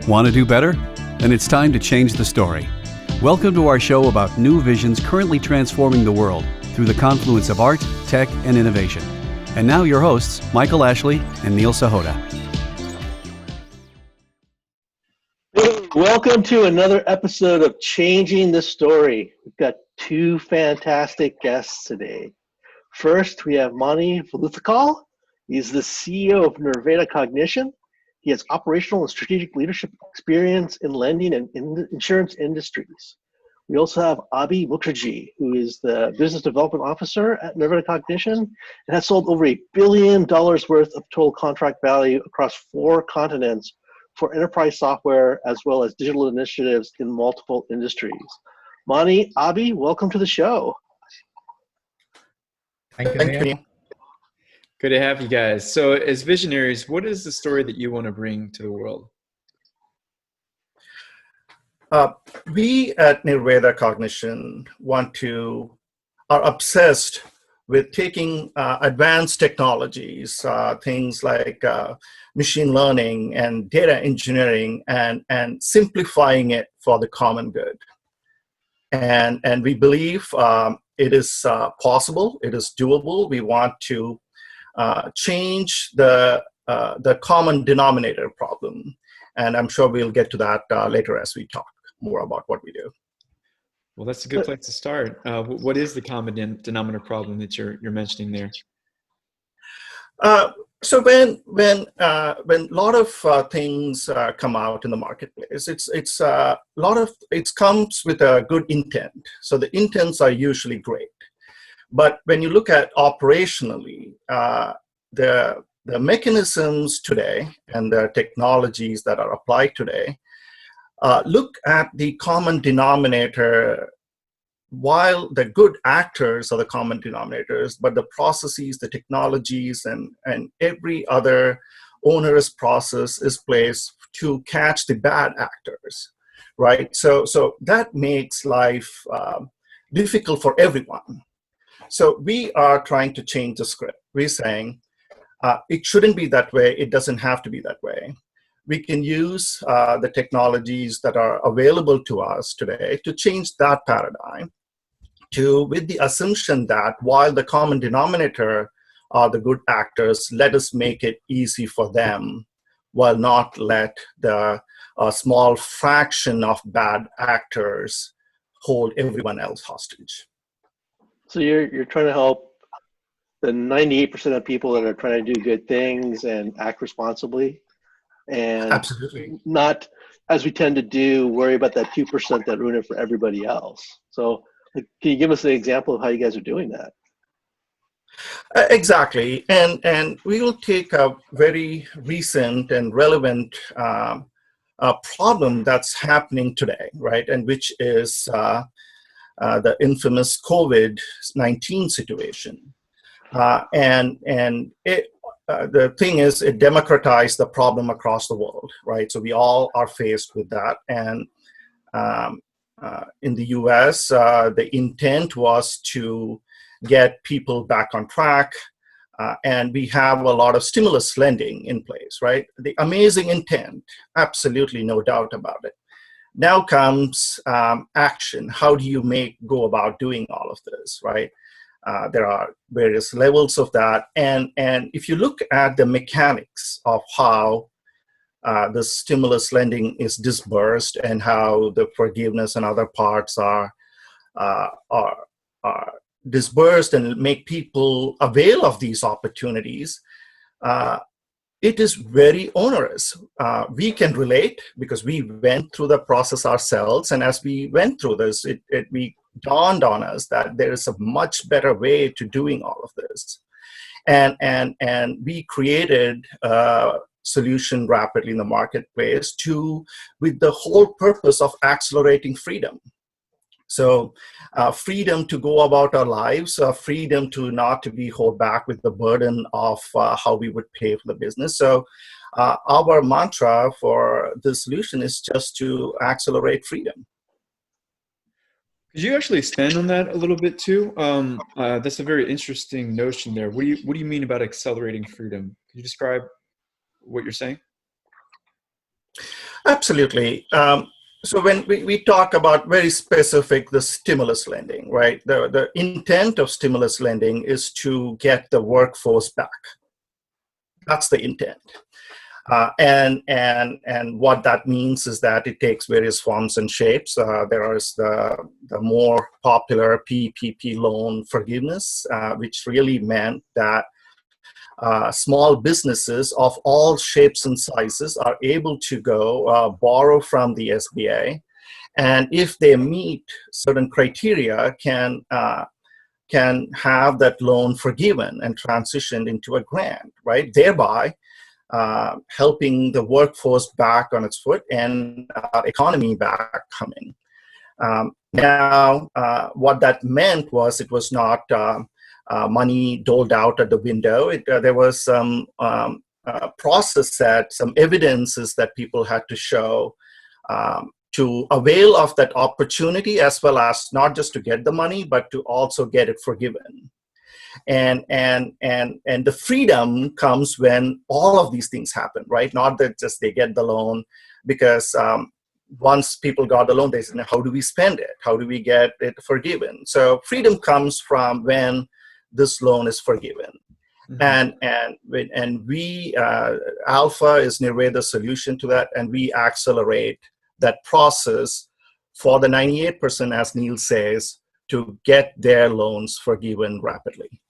Want to do better? Then it's time to change the story. Welcome to our show about new visions currently transforming the world through the confluence of art, tech, and innovation. And now your hosts, Michael Ashley and Neil Sahota. Welcome to another episode of Changing the Story. We've got two fantastic guests today. First, we have Mani Veluthakkal. He's the CEO of Nirveda Cognition. He has operational and strategic leadership experience in lending and insurance industries. We also have Abhi Mukherjee, who is the business development officer at Nirveda Cognition and has sold over $1 billion worth of total contract value across 4 continents for enterprise software as well as digital initiatives in multiple industries. Mani, Abhi, welcome to the show. Thank you. Good to have you guys. So as visionaries, what is the story that you want to bring to the world? We at Nirveda Cognition are obsessed with taking advanced technologies, things like machine learning and data engineering, and simplifying it for the common good. And we believe it is possible, it is doable. We want to change the common denominator problem. And I'm sure we'll get to that later as we talk more about what we do. Well, that's a good place to start. What is the common denominator problem that you're mentioning there? So when a lot of things come out in the marketplace, it comes with a good intent. So the intents are usually great, but when you look at operationally, the mechanisms today and the technologies that are applied today look at the common denominator. While the good actors are the common denominators, but the processes, the technologies, and every other onerous process is placed to catch the bad actors, right? So that makes life difficult for everyone. So we are trying to change the script. We're saying it shouldn't be that way. It doesn't have to be that way. We can use the technologies that are available to us today to change that paradigm with the assumption that while the common denominator are the good actors, let us make it easy for them while not let the small fraction of bad actors hold everyone else hostage. So you're trying to help the 98% of people that are trying to do good things and act responsibly, and Absolutely. Not, as we tend to do, worry about that 2% that ruin it for everybody else. So can you give us an example of how you guys are doing that? Exactly. And we will take a very recent and relevant problem that's happening today, right? And which is the infamous COVID-19 situation. And the thing is, it democratized the problem across the world, right? So we all are faced with that. And in the US, the intent was to get people back on track. And we have a lot of stimulus lending in place, right? The amazing intent, absolutely no doubt about it. Now comes action. How do you go about doing all of this, right? There are various levels of that. And if you look at the mechanics of how the stimulus lending is disbursed and how the forgiveness and other parts are disbursed and make people avail of these opportunities, it is very onerous. We can relate because we went through the process ourselves, and as we went through this, it dawned on us that there is a much better way to doing all of this, and we created solution rapidly in the marketplace with the whole purpose of accelerating freedom. So freedom to go about our lives, freedom to not to be held back with the burden of how we would pay for the business. So our mantra for the solution is just to accelerate freedom. Could you actually expand on that a little bit too? That's a very interesting notion there. What do you mean about accelerating freedom? Could you describe what you're saying? Absolutely. So when we talk about very specific, the stimulus lending, right? The intent of stimulus lending is to get the workforce back. That's the intent. And what that means is that it takes various forms and shapes. There is the more popular PPP loan forgiveness, which really meant that small businesses of all shapes and sizes are able to go borrow from the SBA, and if they meet certain criteria, can have that loan forgiven and transitioned into a grant, right? Thereby helping the workforce back on its foot and economy back coming. Now, what that meant was it was not money doled out at the window. There was some process set, some evidences that people had to show to avail of that opportunity, as well as not just to get the money, but to also get it forgiven. And the freedom comes when all of these things happen, right? Not that just they get the loan, because once people got the loan, they said, how do we spend it? How do we get it forgiven? So freedom comes from when this loan is forgiven. Mm-hmm. And we, Alpha is Nirveda's solution to that, and we accelerate that process for the 98%, as Neil says, to get their loans forgiven rapidly.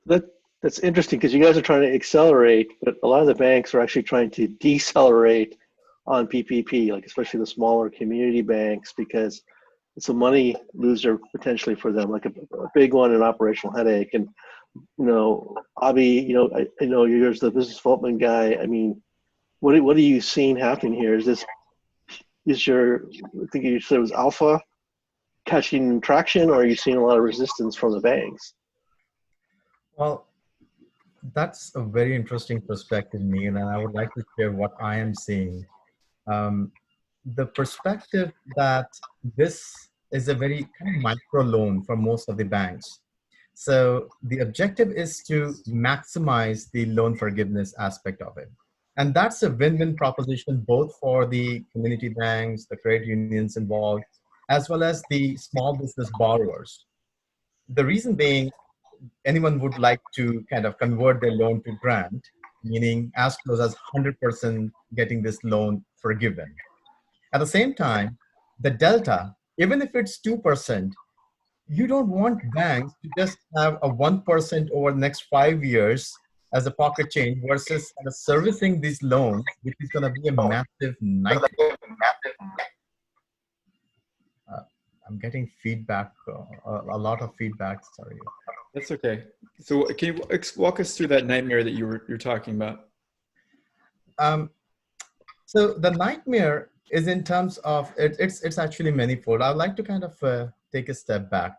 That's interesting, because you guys are trying to accelerate, but a lot of the banks are actually trying to decelerate on PPP, like especially the smaller community banks, because it's a money loser potentially for them, like a big one, an operational headache. And Abhi, I know you're the business development guy. I mean, what are you seeing happening here? I think you said it was Alpha catching traction, or are you seeing a lot of resistance from the banks? Well, that's a very interesting perspective, Neil, and I would like to share what I am seeing. The perspective that this is a very kind of micro loan for most of the banks. So the objective is to maximize the loan forgiveness aspect of it. And that's a win-win proposition, both for the community banks, the credit unions involved, as well as the small business borrowers. The reason being, anyone would like to kind of convert their loan to grant, meaning as close as 100% getting this loan forgiven. At the same time, the delta, even if it's 2%, you don't want banks to just have a 1% over the next 5 years as a pocket change versus kind of servicing these loans, which is going to be a massive nightmare. I'm getting feedback, a lot of feedback, sorry. That's okay. So can you walk us through that nightmare that you're talking about? So the nightmare is in terms of, it's actually manifold. I'd like to kind of take a step back.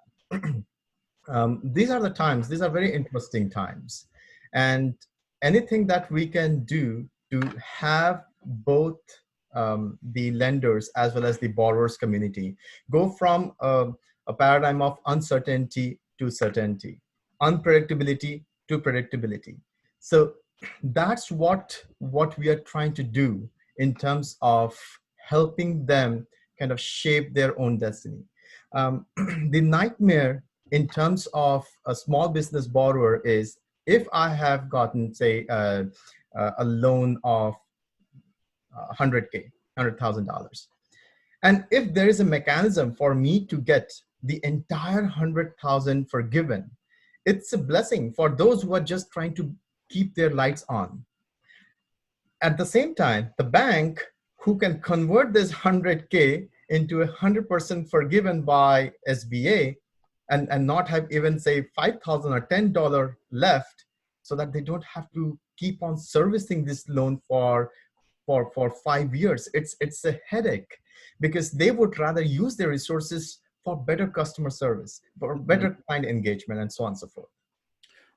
These are the times, these are very interesting times. And anything that we can do to have both the lenders as well as the borrowers community go from a paradigm of uncertainty to certainty, unpredictability to predictability. So that's what we are trying to do in terms of helping them kind of shape their own destiny. The nightmare in terms of a small business borrower is, if I have gotten, say, a loan of $100,000, and if there is a mechanism for me to get the entire 100,000 forgiven, it's a blessing for those who are just trying to keep their lights on. At the same time, the bank who can convert this 100K into 100% forgiven by SBA and not have even, say, $5,000 or $10 left, so that they don't have to keep on servicing this loan for 5 years. It's a headache, because they would rather use their resources for better customer service, for better client engagement, and so on and so forth.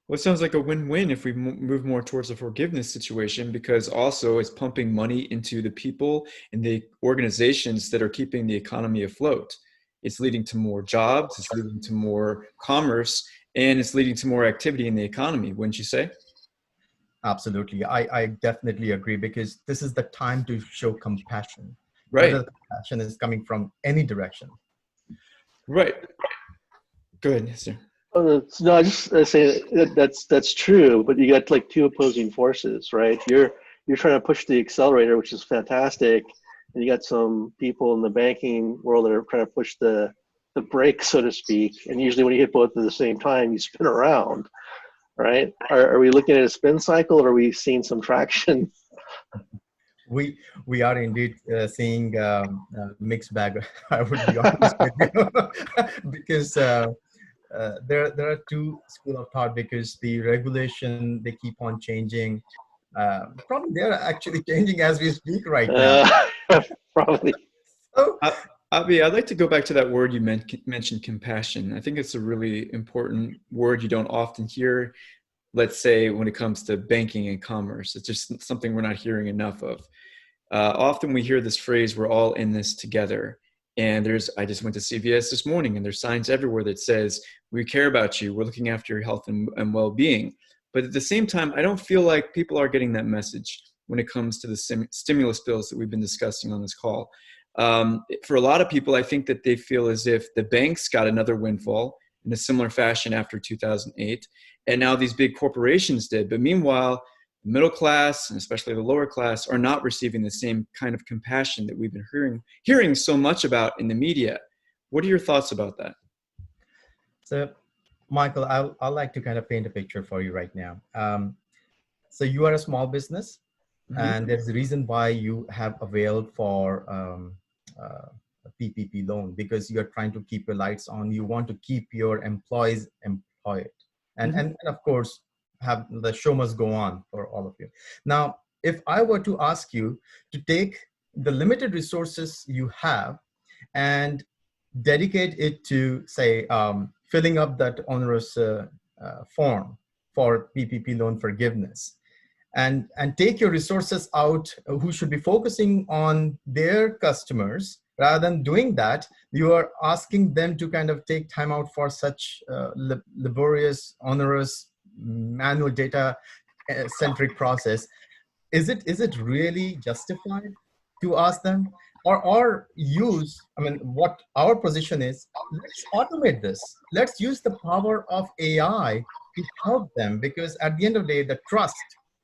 Well, it sounds like a win-win if we move more towards a forgiveness situation, because also it's pumping money into the people and the organizations that are keeping the economy afloat. It's leading to more jobs, it's leading to more commerce, and it's leading to more activity in the economy, wouldn't you say? Absolutely. I definitely agree, because this is the time to show compassion, Right. whether the compassion is coming from any direction. Right. Go ahead, sir. No, I just say that's true, but you got like two opposing forces, right? You're trying to push the accelerator, which is fantastic, and you got some people in the banking world that are trying to push the brake, so to speak. And usually, when you hit both at the same time, you spin around, right? Are we looking at a spin cycle, or are we seeing some traction? We are indeed seeing mixed bag. I would be honest with you, because there are two school of thought, because the regulation, they keep on changing. Probably they're actually changing as we speak right now. Probably. So, Abhi, I'd like to go back to that word you mentioned, compassion. I think it's a really important word you don't often hear, let's say, when it comes to banking and commerce. It's just something we're not hearing enough of. Often we hear this phrase, we're all in this together. And I just went to CVS this morning, and there's signs everywhere that says, we care about you, we're looking after your health and well-being. But at the same time, I don't feel like people are getting that message when it comes to the stimulus bills that we've been discussing on this call. For a lot of people, I think that they feel as if the banks got another windfall in a similar fashion after 2008, and now these big corporations did. But meanwhile, the middle class, and especially the lower class, are not receiving the same kind of compassion that we've been hearing so much about in the media. What are your thoughts about that? So, Michael, I'd like to kind of paint a picture for you right now. So you are a small business, and there's a reason why you have availed for a PPP loan, because you're trying to keep your lights on. You want to keep your employees employed. And of course, have the show must go on for all of you. Now, if I were to ask you to take the limited resources you have and dedicate it to, say, filling up that onerous form for PPP loan forgiveness, and take your resources out, who should be focusing on their customers, rather than doing that, you are asking them to kind of take time out for such laborious, onerous, manual data centric process. Is it really justified to ask them, or use, I mean, what our position is, let's automate this. Let's use the power of AI to help them, because at the end of the day, the trust,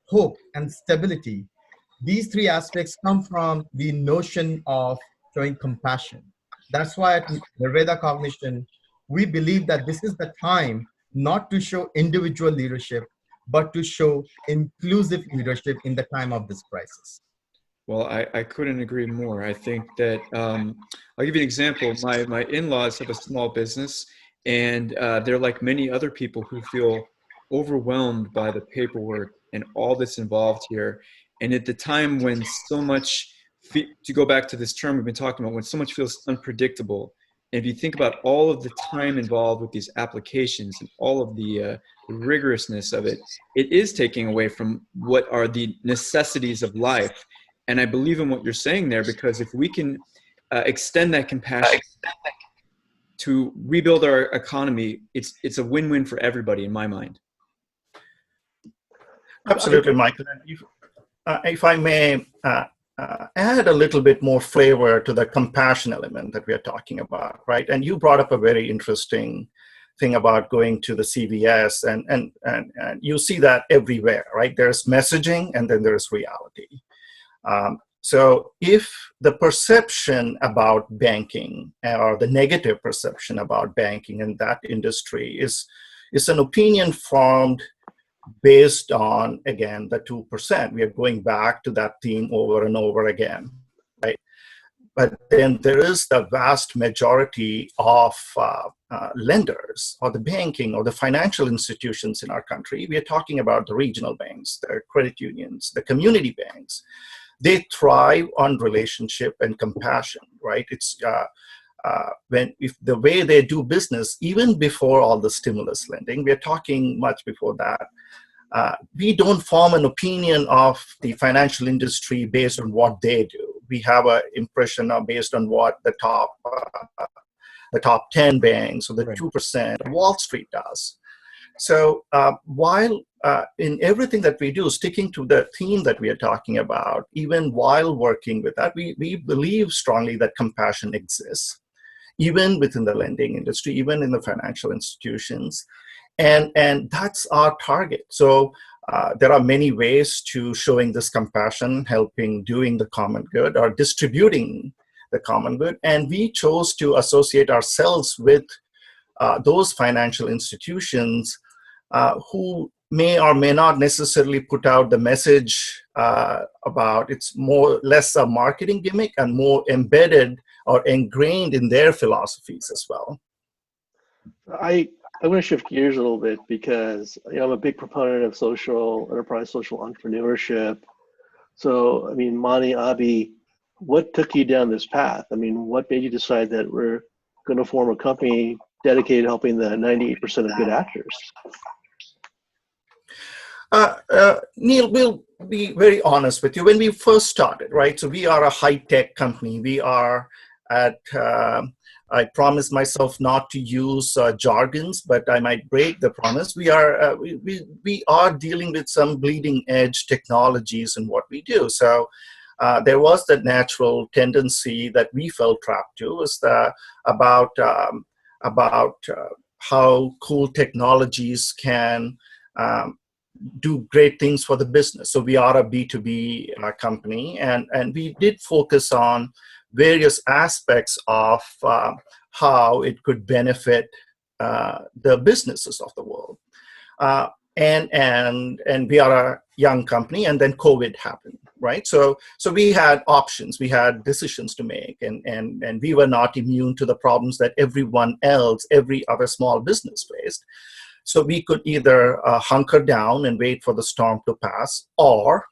hope, and stability, these three aspects come from the notion of showing compassion. That's why at Nirveda Cognition, we believe that this is the time not to show individual leadership, but to show inclusive leadership in the time of this crisis. Well, I couldn't agree more. I think that I'll give you an example. My in-laws have a small business, and they're like many other people who feel overwhelmed by the paperwork and all that's involved here. And at the time when so much, to go back to this term we've been talking about, when so much feels unpredictable, and if you think about all of the time involved with these applications and all of the rigorousness of it, it is taking away from what are the necessities of life. And I believe in what you're saying there, because if we can extend that compassion to rebuild our economy, it's a win-win for everybody in my mind. Absolutely, Michael. If I may add a little bit more flavor to the compassion element that we are talking about, right? And you brought up a very interesting thing about going to the CVS, and you see that everywhere, right? There's messaging, and then there's reality. So if the perception about banking, or the negative perception about banking in that industry is an opinion formed based on, again, the 2%. We are going back to that theme over and over again, right? But then there is the vast majority of lenders, or the banking or the financial institutions in our country. We are talking about the regional banks, the credit unions, the community banks. They thrive on relationship and compassion, right? It's if the way they do business, even before all the stimulus lending, we are talking much before that. We don't form an opinion of the financial industry based on what they do. We have an impression based on what the top 10 banks or the 2% Wall Street does. So while in everything that we do, sticking to the theme that we are talking about, even while working with that, we believe strongly that compassion exists, even within the lending industry, even in the financial institutions. And that's our target. So there are many ways to showing this compassion, helping doing the common good or distributing the common good. And we chose to associate ourselves with those financial institutions who may or may not necessarily put out the message about it's less a marketing gimmick and more embedded or ingrained in their philosophies as well. I want to shift gears a little bit because I'm a big proponent of social enterprise, social entrepreneurship. So, I mean, Mani, Abhi, what took you down this path? I mean, what made you decide that we're going to form a company dedicated to helping the 98% of good actors? Neil, we'll be very honest with you. When we first started, right? So we are a high-tech company. We are at, I promised myself not to use jargons, but I might break the promise. We are dealing with some bleeding edge technologies in what we do. So there was that natural tendency that we felt trapped to was about how cool technologies can do great things for the business. So we are a B2B company, and we did focus on various aspects of how it could benefit the businesses of the world. And we are a young company, and then COVID happened, right? So we had options, we had decisions to make, and we were not immune to the problems that everyone else, every other small business faced. So we could either hunker down and wait for the storm to pass, or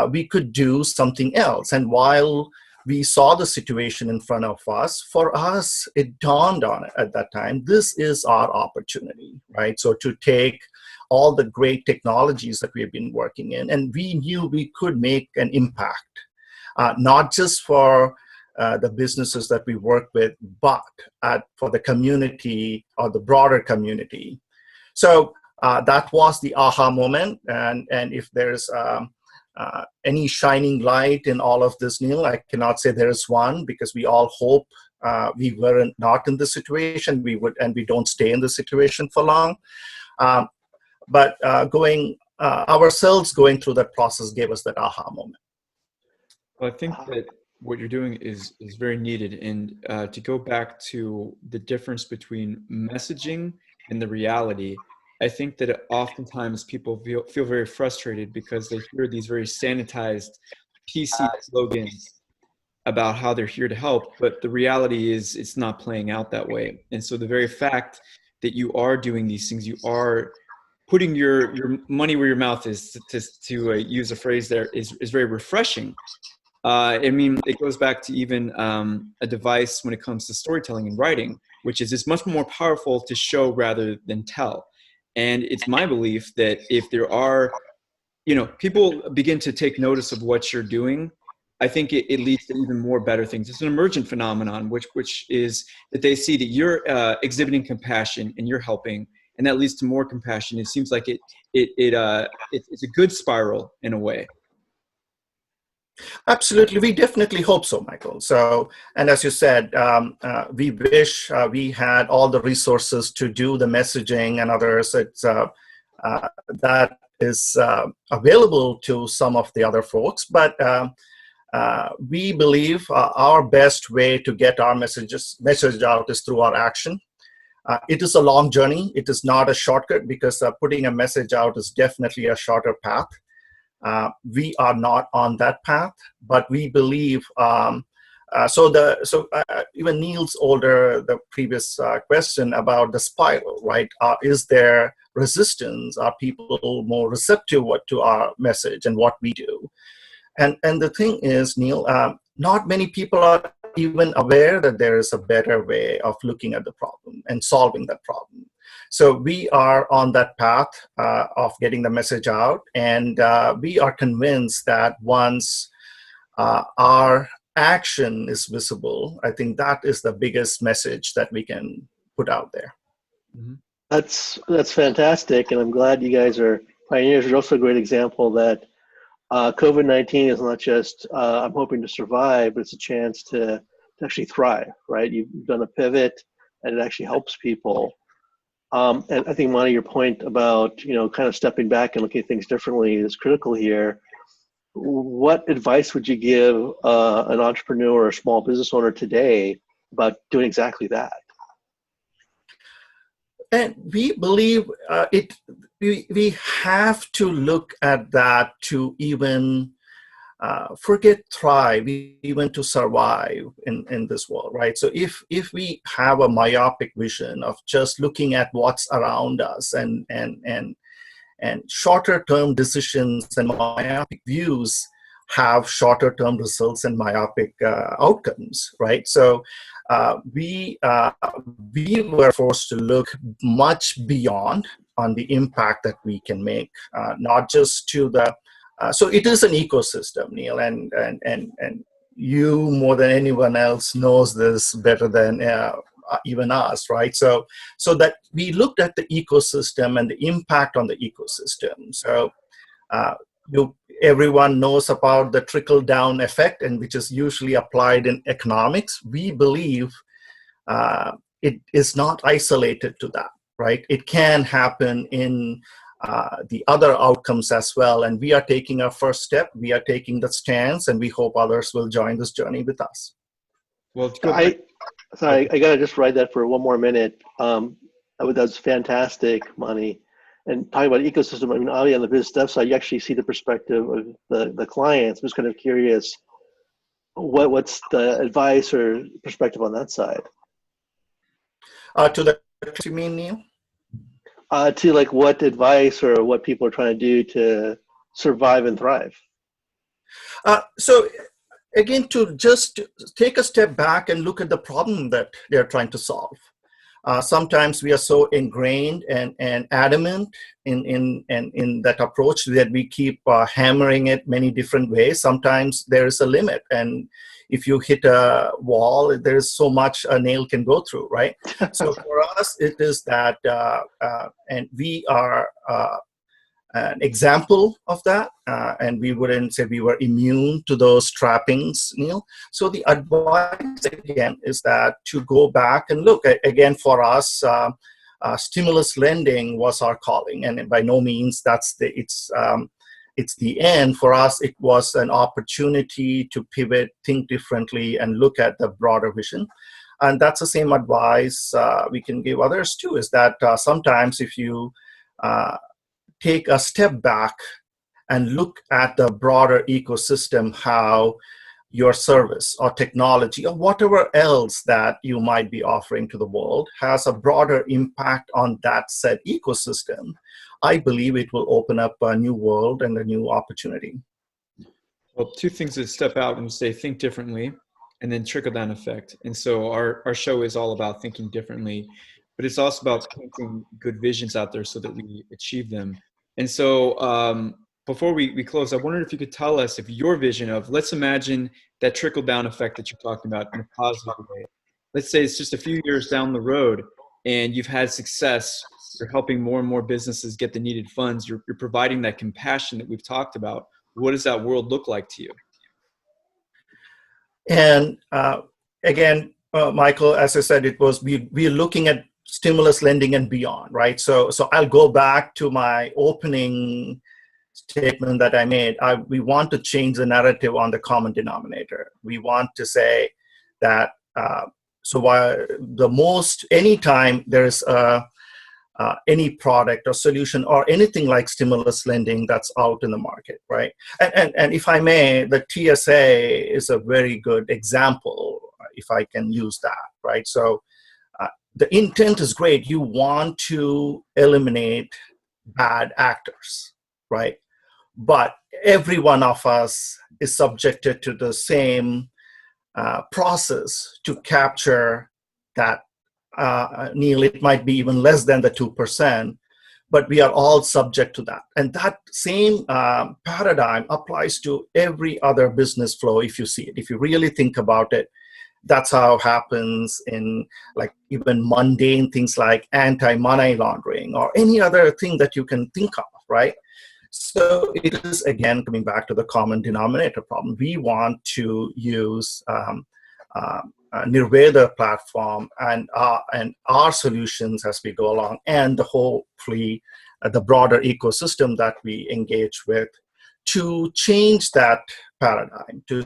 we could do something else. And while we saw the situation in front of us, for us, it dawned on it at that time, this is our opportunity, right? So to take all the great technologies that we have been working in, and we knew we could make an impact, not just for the businesses that we work with, but for the community or the broader community. So that was the aha moment. And if there's any shining light in all of this, Neil, I cannot say there is one, because we all hope we weren't not in this situation. We would, and we don't stay in this situation for long. But ourselves going through that process gave us that aha moment. Well, I think that what you're doing is very needed. And to go back to the difference between messaging and the reality, I think that oftentimes people feel very frustrated because they hear these very sanitized PC slogans about how they're here to help, but the reality is it's not playing out that way. And so the very fact that you are doing these things, you are putting your money where your mouth is, to use a phrase there, is very refreshing. I mean, it goes back to even a device when it comes to storytelling and writing, which is it's much more powerful to show rather than tell. And it's my belief that if there are, people begin to take notice of what you're doing, I think it leads to even more better things. It's an emergent phenomenon, which is that they see that you're exhibiting compassion and you're helping, and that leads to more compassion. It seems like it's a good spiral in a way. Absolutely, we definitely hope so, Michael. So, and as you said, we wish we had all the resources to do the messaging and others. It's that is available to some of the other folks, but we believe our best way to get our message out is through our action. It is a long journey. It is not a shortcut, because putting a message out is definitely a shorter path. We are not on that path, but we believe. Even Neil's the previous question about the spiral, right? Is there resistance? Are people more receptive to our message and what we do? And the thing is, Neil, not many people are even aware that there is a better way of looking at the problem and solving that problem. So we are on that path of getting the message out, and we are convinced that once our action is visible, I think that is the biggest message that we can put out there. Mm-hmm. That's fantastic, and I'm glad you guys are pioneers. There's also a great example that COVID-19 is not just I'm hoping to survive, but it's a chance to actually thrive, right? You've done a pivot, and it actually helps people. And I think, Monty, your point about kind of stepping back and looking at things differently is critical here. What advice would you give an entrepreneur or a small business owner today about doing exactly that? And we believe we have to look at that to even forget thrive, even to survive in this world, right? So if we have a myopic vision of just looking at what's around us and shorter term decisions and myopic views have shorter term results and myopic outcomes, right? So we were forced to look much beyond on the impact that we can make, not just to the so it is an ecosystem, Neil, and you more than anyone else knows this better than even us, right? So that we looked at the ecosystem and the impact on the ecosystem. So everyone knows about the trickle down effect, and which is usually applied in economics. We believe it is not isolated to that, right? It can happen in the other outcomes as well. And we are taking our first step. We are taking the stance, and we hope others will join this journey with us. Well, I gotta just write that for one more minute. That's fantastic, Monty. And talking about ecosystem, I mean, Abhi, on the business dev side, you actually see the perspective of the clients. I'm just kind of curious, what's the advice or perspective on that side? To the, you mean, Neil? To like what advice or what people are trying to do to survive and thrive. So again, to just take a step back and look at the problem that they're trying to solve. Sometimes we are so ingrained and adamant in that approach that we keep hammering it many different ways. Sometimes there is a limit, and if you hit a wall, there's so much a nail can go through, right? So for us, it is that, and we are an example of that, and we wouldn't say we were immune to those trappings, Neil. So the advice again is that to go back and look again for us. Stimulus lending was our calling, and by no means it's the end. For us, it was an opportunity to pivot, think differently, and look at the broader vision. And that's the same advice we can give others too, is that sometimes if you take a step back and look at the broader ecosystem, how your service or technology or whatever else that you might be offering to the world has a broader impact on that said ecosystem, I believe it will open up a new world and a new opportunity. Well, two things that step out and say think differently, and then trickle down effect. And so our show is all about thinking differently, but it's also about painting good visions out there so that we achieve them. And so before we close, I wondered if you could tell us if your vision of, let's imagine that trickle down effect that you're talking about in a positive way. Let's say it's just a few years down the road and you've had success. You're helping more and more businesses get the needed funds. You're providing that compassion that we've talked about. What does that world look like to you? And again, Michael, as I said, it was we're looking at stimulus lending and beyond, right? So I'll go back to my opening statement that I made. We want to change the narrative on the common denominator. We want to say that anytime there's any product or solution or anything like stimulus lending that's out in the market, right? And if I may, the TSA is a very good example, if I can use that, right? So the intent is great. You want to eliminate bad actors, right? But every one of us is subjected to the same process to capture that. Neil, it might be even less than the 2%, but we are all subject to that. And that same paradigm applies to every other business flow if you see it. If you really think about it, That's how it happens in like even mundane things like anti-money laundering or any other thing that you can think of, right? So it is, again, coming back to the common denominator problem. We want to use Nirveda platform and our solutions as we go along, and hopefully the broader ecosystem that we engage with to change that paradigm, to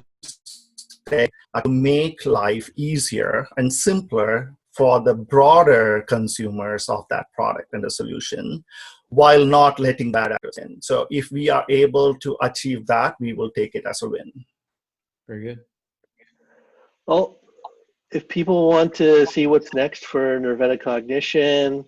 make life easier and simpler for the broader consumers of that product and the solution, while not letting bad actors in. So if we are able to achieve that, we will take it as a win. Very good. Well, if people want to see what's next for Nirveda Cognition,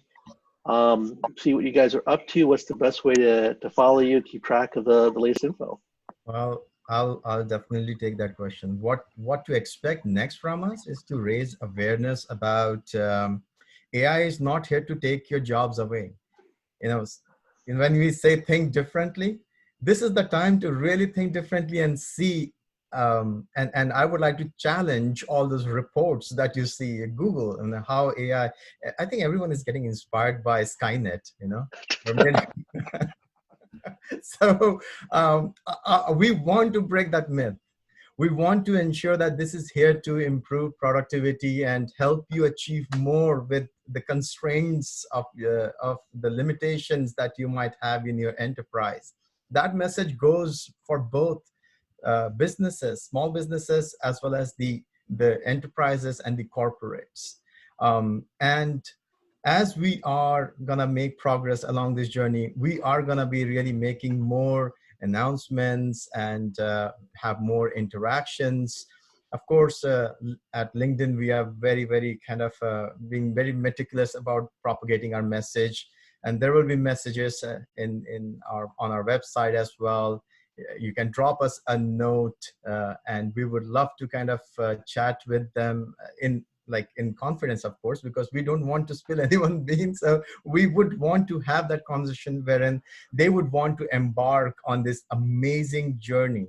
see what you guys are up to, what's the best way to follow you, keep track of the latest info? Well, I'll definitely take that question. What to expect next from us is to raise awareness about AI is not here to take your jobs away. When we say think differently, this is the time to really think differently and see. And I would like to challenge all those reports that you see at Google and how AI. I think everyone is getting inspired by Skynet. So we want to break that myth. We want to ensure that this is here to improve productivity and help you achieve more with the constraints of the limitations that you might have in your enterprise. That message goes for both businesses, small businesses, as well as the enterprises and the corporates. And as we are going to make progress along this journey, we are going to be really making more announcements and have more interactions. Of course, at LinkedIn, we are very, very kind of being very meticulous about propagating our message. And there will be messages on our website as well. You can drop us a note and we would love to kind of chat with them in confidence, of course, because we don't want to spill anyone's beans. So we would want to have that conversation wherein they would want to embark on this amazing journey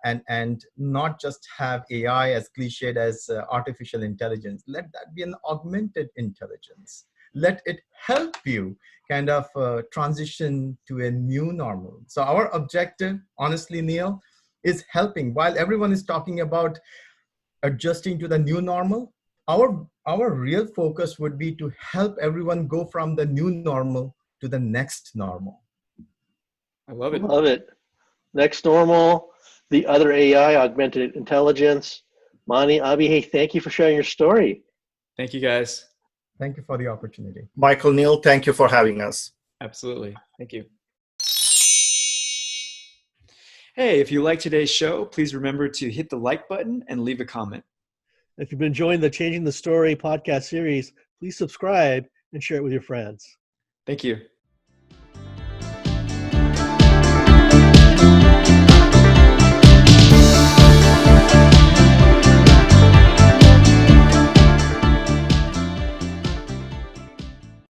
and not just have AI as cliched as artificial intelligence. Let that be an augmented intelligence. Let it help you kind of transition to a new normal. So our objective, honestly, Neil, is helping. While everyone is talking about adjusting to the new normal, our real focus would be to help everyone go from the new normal to the next normal. I love it. Love it. Next normal, the other AI, augmented intelligence. Mani, Abhi, hey, thank you for sharing your story. Thank you, guys. Thank you for the opportunity. Michael, Neil, thank you for having us. Absolutely. Thank you. Hey, if you like today's show, please remember to hit the like button and leave a comment. If you've been enjoying the Changing the Story podcast series, please subscribe and share it with your friends. Thank you.